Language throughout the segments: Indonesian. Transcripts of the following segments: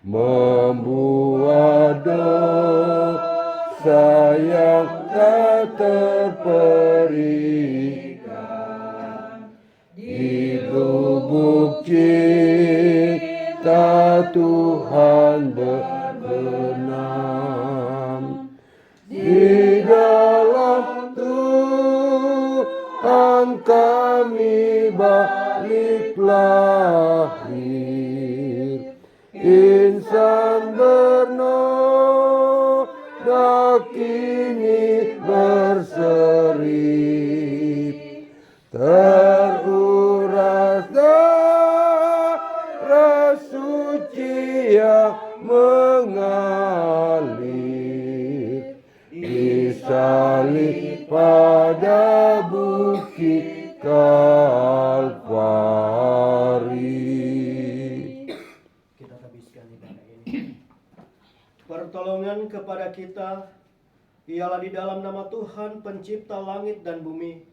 membuat dosa yang tak terperikan. Di lubuk cinta Tuhan berbenam. Di dalam Tuhan kami balik lahir. Insan bernoda kini berseri, teruras darah suci yang mengalir, disalib pada bukit Kalvari. Kita habiskan ibadah ini. Pertolongan kepada kita ialah di dalam nama Tuhan pencipta langit dan bumi,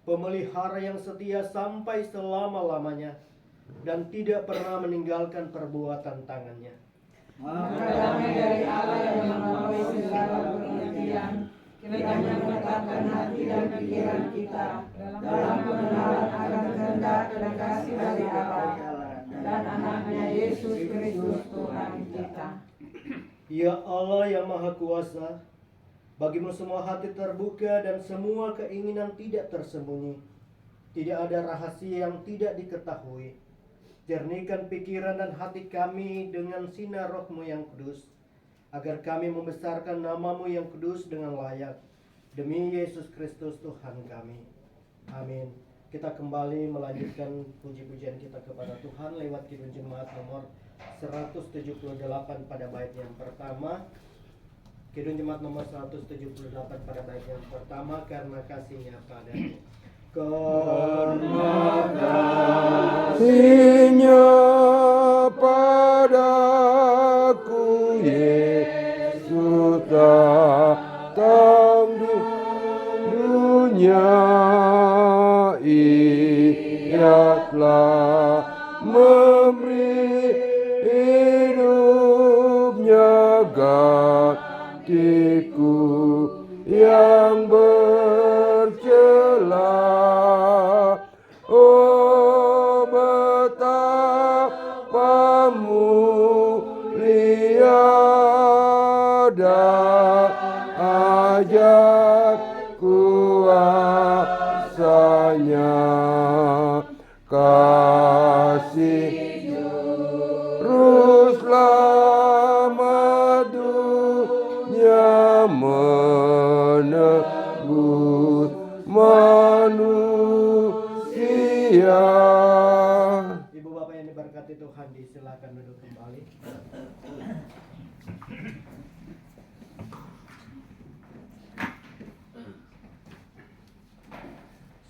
pemelihara yang setia sampai selama-lamanya dan tidak pernah meninggalkan perbuatan tangannya. Maka damai dari Allah yang melampaui segala pengertian, kiranya menetapkan hati dan pikiran kita dalam pengenalan akan kehendak dan kasih dari Allah dan anaknya Yesus Kristus Tuhan kita. Ya Allah yang Maha Kuasa, bagimu semua hati terbuka dan semua keinginan tidak tersembunyi. Tidak ada rahasia yang tidak diketahui. Jernihkan pikiran dan hati kami dengan sinar Roh-Mu yang kudus, agar kami membesarkan nama-Mu yang kudus dengan layak. Demi Yesus Kristus Tuhan kami. Amin. Kita kembali melanjutkan puji-pujian kita kepada Tuhan lewat Kidung Jemaat nomor 178 pada bait yang pertama. Kidung Jemaat nomor 178 pada bait yang pertama, karena kasih-Nya padamu. Karena kasih-Nya padaku, Yesus datang di dunia. Ia telah memberi hidupnya gantiku yang bercela. Oh, betapa mulia dan ajaib kuasa-Nya. Kasih juru selamat dunia menebus manusia. Ibu bapak yang diberkati Tuhan, disilakan duduk kembali.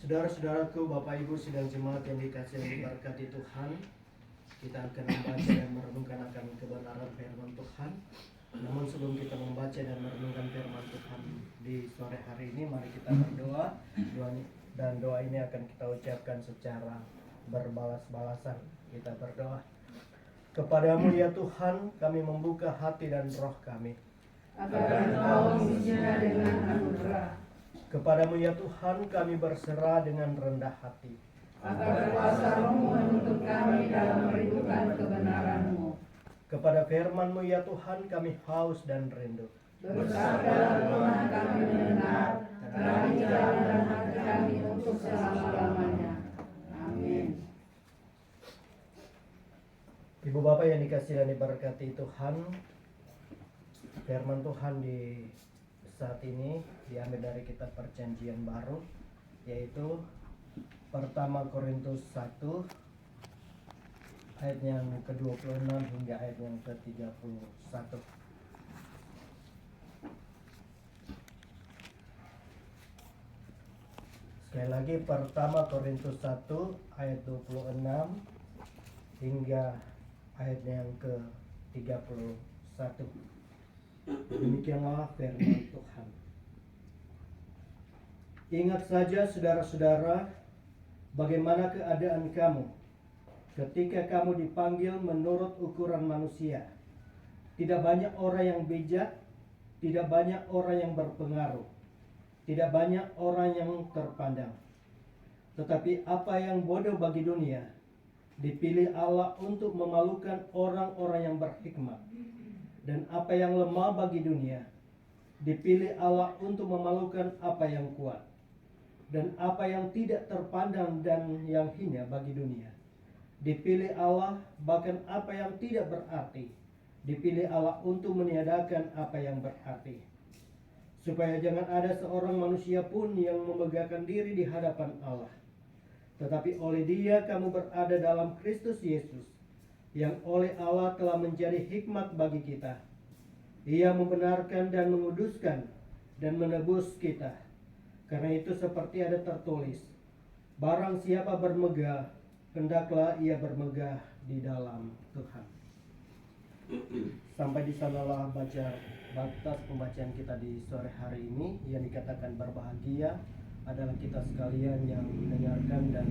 Saudara-saudaraku, Bapak Ibu sidang jemaat yang dikasihi dan diberkati Tuhan, kita akan membaca dan merenungkan akan kebenaran firman Tuhan. Namun sebelum kita membaca dan merenungkan firman Tuhan di sore hari ini, mari kita berdoa. Dan doa ini akan kita ucapkan secara berbalas-balasan. Kita berdoa. Kepadamu ya Tuhan, kami membuka hati dan roh kami, Agar Engkau mengisinya dengan anugerah. Kepadamu ya Tuhan, kami berserah dengan rendah hati, Agar kuasa Roh-Mu menuntut kami dalam merindukan kebenaran-Mu. Kepada firman-Mu ya Tuhan, kami haus dan rindu. Bersabdalah Tuhan, kami mendengar, terangi jalan dan hati kami untuk selama-lamanya. Amin. Ibu bapak yang dikasihi dan diberkati Tuhan, firman Tuhan di saat ini diambil dari kitab Perjanjian Baru, yaitu pertama Korintus 1 ayat yang ke-26 hingga ayat yang ke-31. Sekali lagi, pertama Korintus 1 ayat 26 hingga ayat yang ke-31. Demikianlah firman Tuhan. Ingat saja saudara-saudara, bagaimana keadaan kamu ketika kamu dipanggil menurut ukuran manusia. Tidak banyak orang yang bijak, tidak banyak orang yang berpengaruh, tidak banyak orang yang terpandang. Tetapi apa yang bodoh bagi dunia, dipilih Allah untuk memalukan orang-orang yang berhikmat. Dan apa yang lemah bagi dunia, dipilih Allah untuk memalukan apa yang kuat. Dan apa yang tidak terpandang dan yang hina bagi dunia, dipilih Allah, bahkan apa yang tidak berarti, dipilih Allah untuk meniadakan apa yang berarti. Supaya jangan ada seorang manusia pun yang memegahkan diri di hadapan Allah. Tetapi oleh Dia kamu berada dalam Kristus Yesus, yang oleh Allah telah menjadi hikmat bagi kita. Ia membenarkan dan menguduskan dan menebus kita. Karena itu seperti ada tertulis, barang siapa bermegah, hendaklah ia bermegah di dalam Tuhan. Sampai di sanalah batas pembacaan kita di sore hari ini. Yang dikatakan berbahagia adalah kita sekalian yang mendengarkan dan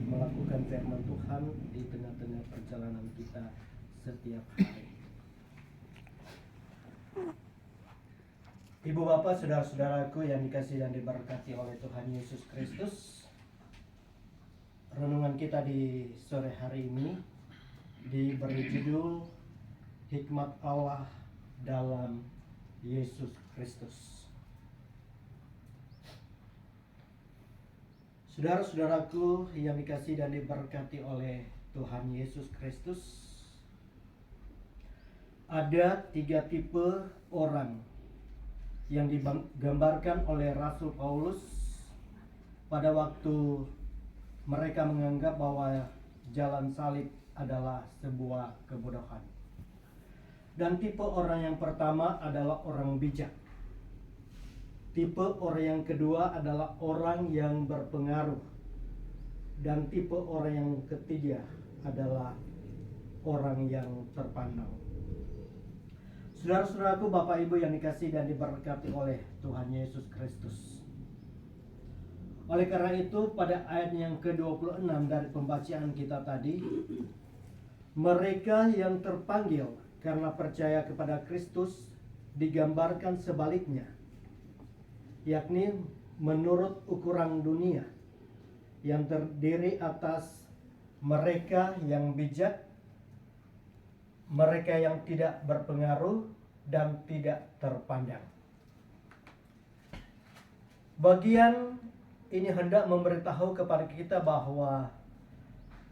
melakukan firman Tuhan di tengah-tengah perjalanan kita setiap hari. Ibu bapak, saudara-saudaraku yang dikasihi dan diberkati oleh Tuhan Yesus Kristus, renungan kita di sore hari ini diberi judul Hikmat Allah dalam Yesus Kristus. Saudara-saudaraku yang dikasihi dan diberkati oleh Tuhan Yesus Kristus, ada 3 tipe orang yang digambarkan oleh Rasul Paulus pada waktu mereka menganggap bahwa jalan salib adalah sebuah kebodohan. Dan tipe orang yang pertama adalah orang bijak. Tipe orang yang kedua adalah orang yang berpengaruh. Dan tipe orang yang ketiga adalah orang yang terpandang. Saudara-saudaraku, Bapak Ibu yang dikasihi dan diberkati oleh Tuhan Yesus Kristus. Oleh karena itu, pada ayat yang ke-26 dari pembacaan kita tadi, mereka yang terpanggil karena percaya kepada Kristus digambarkan sebaliknya, yakni menurut ukuran dunia yang terdiri atas mereka yang bijak, mereka yang tidak berpengaruh dan tidak terpandang. Bagian ini hendak memberitahu kepada kita bahwa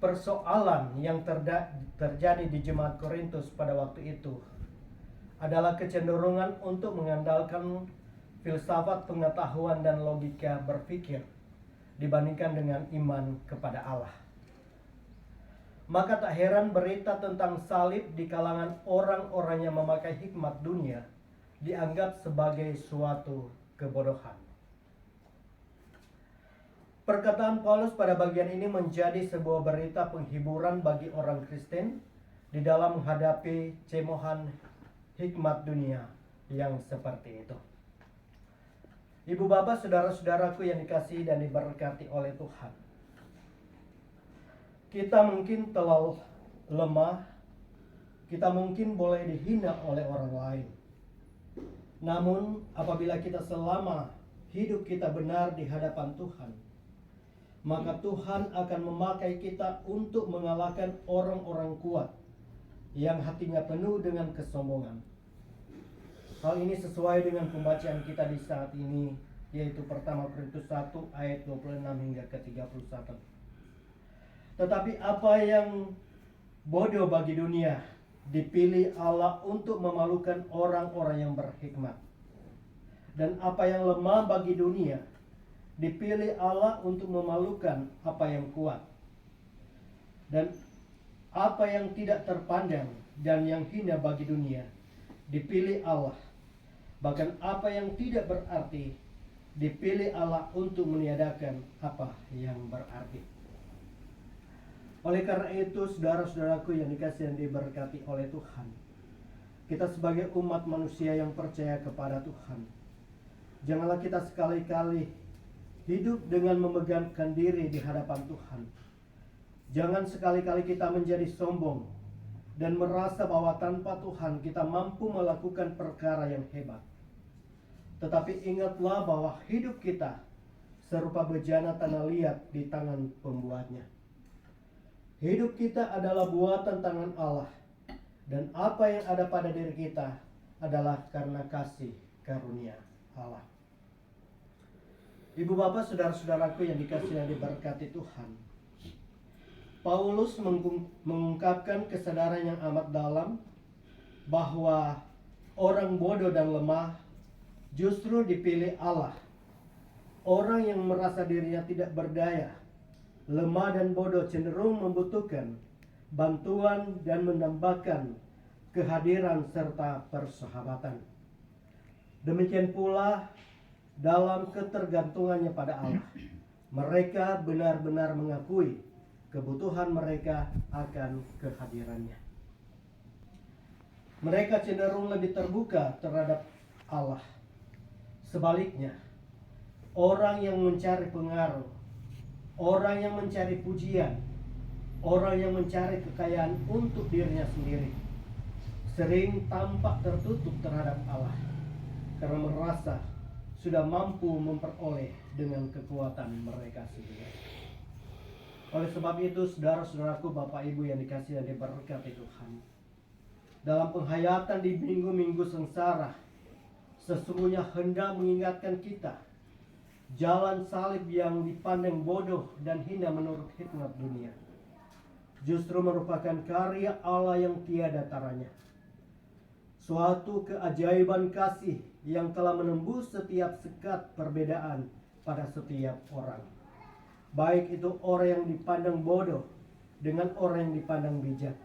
persoalan yang terjadi di jemaat Korintus pada waktu itu adalah kecenderungan untuk mengandalkan filsafat, pengetahuan, dan logika berpikir dibandingkan dengan iman kepada Allah. Maka tak heran berita tentang salib di kalangan orang-orang yang memakai hikmat dunia dianggap sebagai suatu kebodohan. Perkataan Paulus pada bagian ini menjadi sebuah berita penghiburan bagi orang Kristen di dalam menghadapi cemohan hikmat dunia yang seperti itu. Ibu bapak, saudara-saudaraku yang dikasihi dan diberkati oleh Tuhan, kita mungkin terlalu lemah, kita mungkin boleh dihina oleh orang lain. Namun apabila kita selama hidup kita benar di hadapan Tuhan, maka Tuhan akan memakai kita untuk mengalahkan orang-orang kuat yang hatinya penuh dengan kesombongan. Hal ini sesuai dengan pembacaan kita di saat ini, yaitu pertama Korintus 1 ayat 26 hingga ke 31. Tetapi apa yang bodoh bagi dunia, dipilih Allah untuk memalukan orang-orang yang berhikmat. Dan apa yang lemah bagi dunia, dipilih Allah untuk memalukan apa yang kuat. Dan apa yang tidak terpandang dan yang hina bagi dunia, dipilih Allah. Bahkan apa yang tidak berarti, dipilih Allah untuk meniadakan apa yang berarti. Oleh karena itu, saudara-saudaraku yang dikasihi dan diberkati oleh Tuhan, kita sebagai umat manusia yang percaya kepada Tuhan, janganlah kita sekali-kali hidup dengan memegangkan diri di hadapan Tuhan Jangan sekali-kali kita menjadi sombong dan merasa bahwa tanpa Tuhan kita mampu melakukan perkara yang hebat. Tetapi ingatlah bahwa hidup kita serupa bejana tanah liat di tangan pembuatnya. Hidup kita adalah buatan tangan Allah, dan apa yang ada pada diri kita adalah karena kasih karunia Allah. Ibu bapak saudara-saudaraku yang dikasihi dan diberkati Tuhan, Paulus mengungkapkan kesadaran yang amat dalam bahwa orang bodoh dan lemah justru dipilih Allah. Orang yang merasa dirinya tidak berdaya, lemah dan bodoh cenderung membutuhkan bantuan dan mendambakan kehadiran serta persahabatan. Demikian pula dalam ketergantungannya pada Allah, mereka benar-benar mengakui kebutuhan mereka akan kehadirannya. Mereka cenderung lebih terbuka terhadap Allah. Sebaliknya, orang yang mencari pengaruh, orang yang mencari pujian, orang yang mencari kekayaan untuk dirinya sendiri, sering tampak tertutup terhadap Allah karena merasa sudah mampu memperoleh dengan kekuatan mereka sendiri. Oleh sebab itu, saudara-saudaraku, Bapak Ibu yang dikasihi dan diberkati Tuhan, dalam penghayatan di minggu-minggu sengsara, sesungguhnya hendak mengingatkan kita jalan salib yang dipandang bodoh dan hina menurut hikmat dunia justru merupakan karya Allah yang tiada taranya. Suatu keajaiban kasih yang telah menembus setiap sekat perbedaan pada setiap orang. Baik itu orang yang dipandang bodoh dengan orang yang dipandang bijak,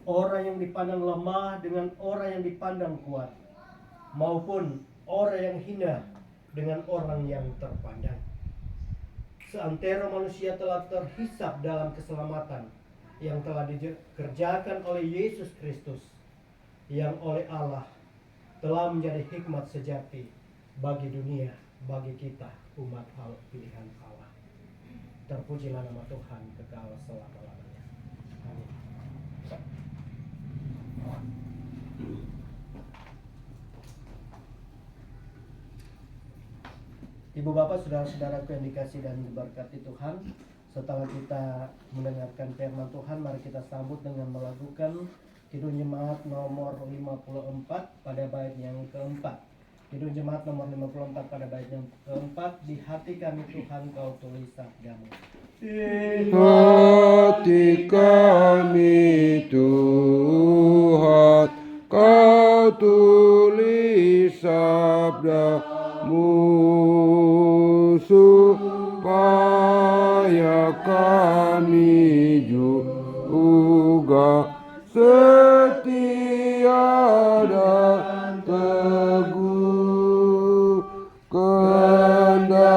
orang yang dipandang lemah dengan orang yang dipandang kuat, maupun orang yang hina dengan orang yang terpandang. Seantero manusia telah terhisap dalam keselamatan yang telah dikerjakan oleh Yesus Kristus, yang oleh Allah telah menjadi hikmat sejati bagi dunia, bagi kita umat pilihan Allah. Terpujilah nama Tuhan kekal selama-lamanya. Amin. Ibu bapak saudara-saudaraku yang dikasihi dan diberkati Tuhan, setelah kita mendengarkan firman Tuhan, mari kita sambut dengan melakukan Kidung Jemaat nomor 54 pada bait yang keempat. Kidung Jemaat nomor 54 pada bait yang keempat. Di hati kami Tuhan kau tulis sabdamu. Di hati kami Tuhan kau tulis sabdamu, supaya kami juga setia dan teguh, kendati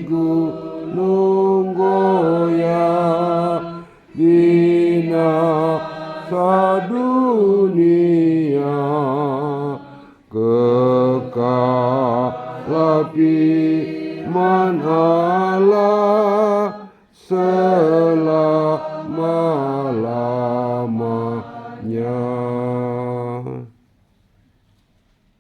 gunung goyah, binasa dunia, kekal firman Allah selalu.